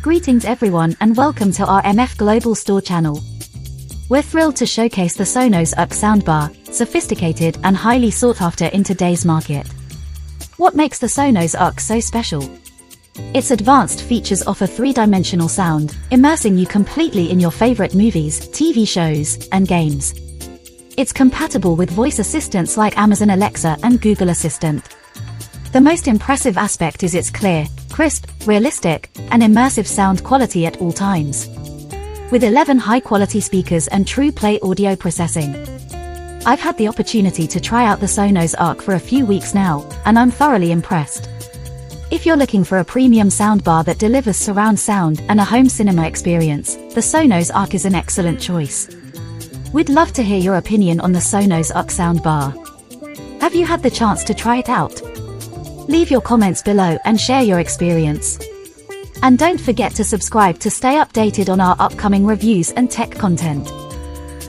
Greetings everyone and welcome to our mfglobalstore channel. We're thrilled to showcase the Sonos Arc soundbar, sophisticated and highly sought after in today's market. What makes the Sonos Arc so special? Its advanced features offer three-dimensional sound, immersing you completely in your favorite movies, TV shows, and games. It's compatible with voice assistants like Amazon Alexa and Google Assistant. The most impressive aspect is its clear, crisp, realistic, and immersive sound quality at all times. With 11 high-quality speakers and true play audio processing. I've had the opportunity to try out the Sonos Arc for a few weeks now, and I'm thoroughly impressed. If you're looking for a premium soundbar that delivers surround sound and a home cinema experience, the Sonos Arc is an excellent choice. We'd love to hear your opinion on the Sonos Arc soundbar. Have you had the chance to try it out? Leave your comments below and share your experience. And don't forget to subscribe to stay updated on our upcoming reviews and tech content.